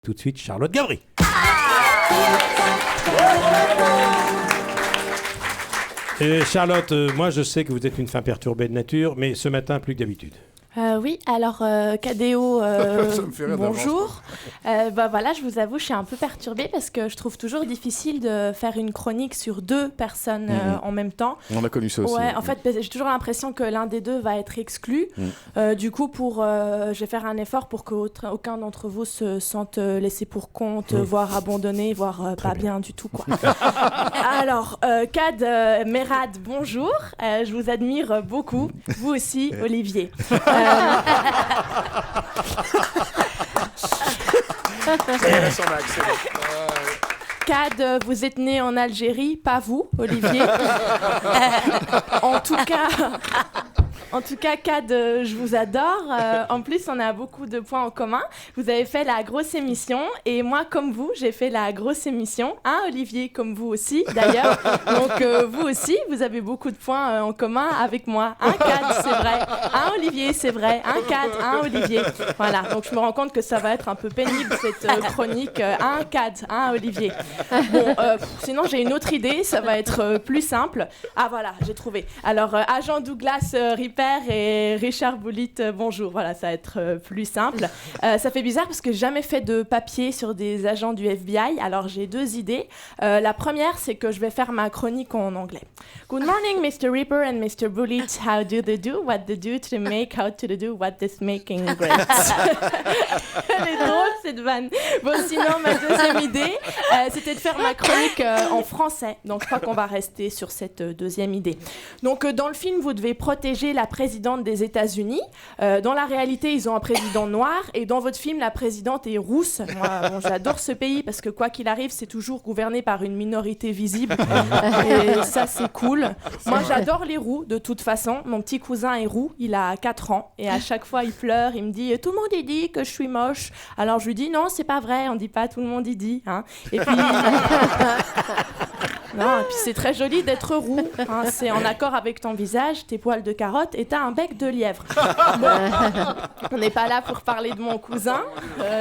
Tout de suite, Charlotte Gabri. Et Charlotte, moi je sais que vous êtes une femme perturbée de nature, mais ce matin plus que d'habitude. Oui, alors KDO, bonjour. Voilà, je vous avoue, je suis un peu perturbée parce que je trouve toujours difficile de faire une chronique sur deux personnes en même temps. On a connu ça aussi. Ouais, en fait, j'ai toujours l'impression que l'un des deux va être exclu. Du coup, je vais faire un effort pour qu'aucun d'entre vous se sente laissé pour compte, voire abandonné, voire pas bien du tout, quoi. Alors, Kad, Merad, bonjour. Je vous admire beaucoup. Vous aussi, Olivier. Kad, vous êtes né en Algérie, pas vous, Olivier. En tout cas, Kad, je vous adore. En plus, on a beaucoup de points en commun. Vous avez fait la grosse émission et moi, comme vous, j'ai fait la grosse émission. Hein, Olivier, comme vous aussi, d'ailleurs. Donc, vous aussi, vous avez beaucoup de points en commun avec moi. Hein, Kad, c'est vrai. Hein, Olivier, c'est vrai. Hein, Kad, hein, Olivier. Voilà, donc je me rends compte que ça va être un peu pénible, cette chronique. Hein, Kad, hein, Olivier. Bon, sinon, j'ai une autre idée. Ça va être plus simple. Ah, voilà, j'ai trouvé. Alors, agent Douglas Ripper et Richard Boulit, bonjour. Voilà, ça va être plus simple. Ça fait bizarre parce que j'ai jamais fait de papier sur des agents du FBI. Alors, j'ai deux idées. La première, c'est que je vais faire ma chronique en anglais. Good morning, Mr. Ripper and Mr. Boulit. How do they do? What they do to make? How to do? What is making great? Elle est drôle, cette vanne. Bon, sinon, ma deuxième idée, c'était de faire ma chronique en français. Donc, je crois qu'on va rester sur cette deuxième idée. Donc, dans le film, vous devez protéger la présidente des États-Unis. Dans la réalité, ils ont un président noir et dans votre film, la présidente est rousse. Moi, j'adore ce pays parce que quoi qu'il arrive, c'est toujours gouverné par une minorité visible. Et ça, c'est cool. Moi, j'adore les roux, de toute façon. Mon petit cousin est roux, il a 4 ans et à chaque fois, il pleure. Il me dit « Tout le monde y dit que je suis moche. » Alors, je lui dis « Non, c'est pas vrai, on dit pas tout le monde y dit. Hein. » Et puis... Non, et puis c'est très joli d'être roux, hein, c'est en accord avec ton visage, tes poils de carotte et t'as un bec de lièvre. Bon, on n'est pas là pour parler de mon cousin,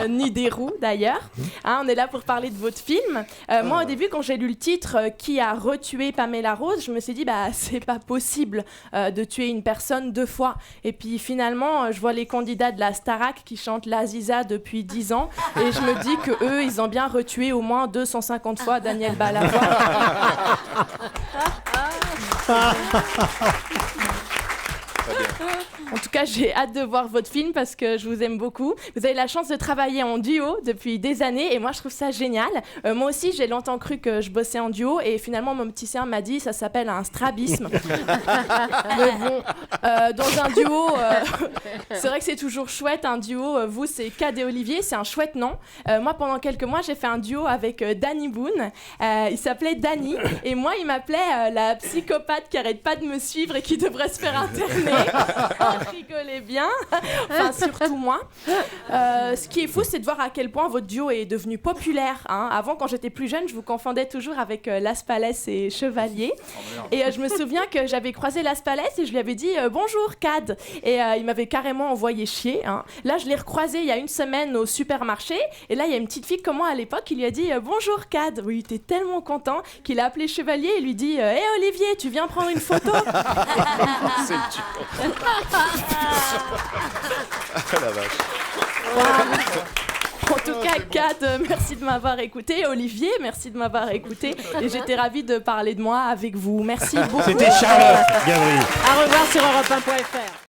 ni des roux d'ailleurs, hein, on est là pour parler de votre film. Moi au début quand j'ai lu le titre Qui a retué Pamela Rose, je me suis dit c'est pas possible de tuer une personne 2 fois. Et puis finalement je vois les candidats de la Starac qui chantent l'Aziza depuis 10 ans et je me dis que eux ils ont bien retué au moins 250 fois Daniel Balavoine. En tout cas, j'ai hâte de voir votre film parce que je vous aime beaucoup. Vous avez la chance de travailler en duo depuis des années et moi, je trouve ça génial. Moi aussi, j'ai longtemps cru que je bossais en duo et finalement, mon petit cerf m'a dit ça s'appelle un strabisme. Mais bon, dans un duo, c'est vrai que c'est toujours chouette un duo. Vous, c'est Kad et Olivier, c'est un chouette nom. Moi, pendant quelques mois, j'ai fait un duo avec Danny Boone. Il s'appelait Danny et moi, il m'appelait la psychopathe qui arrête pas de me suivre et qui devrait se faire interner. Rigolez bien, enfin surtout moi. Ce qui est fou, c'est de voir à quel point votre duo est devenu populaire. Hein. Avant, quand j'étais plus jeune, je vous confondais toujours avec Las Palais et Chevalier. Et je me souviens que j'avais croisé Las Palais et je lui avais dit bonjour Kad. Et il m'avait carrément envoyé chier. Hein. Là, je l'ai recroisé il y a une semaine au supermarché. Et là, il y a une petite fille comme moi à l'époque qui lui a dit bonjour Kad. Oui, il était tellement content qu'il a appelé Chevalier et lui dit hé Olivier, tu viens prendre une photo? C'est dur. La vache. En tout cas, Kad, merci de m'avoir écouté. Olivier, merci de m'avoir écouté. Et j'étais ravie de parler de moi avec vous. Merci beaucoup. C'était Charlotte Gabri. À revoir sur Europe 1.fr.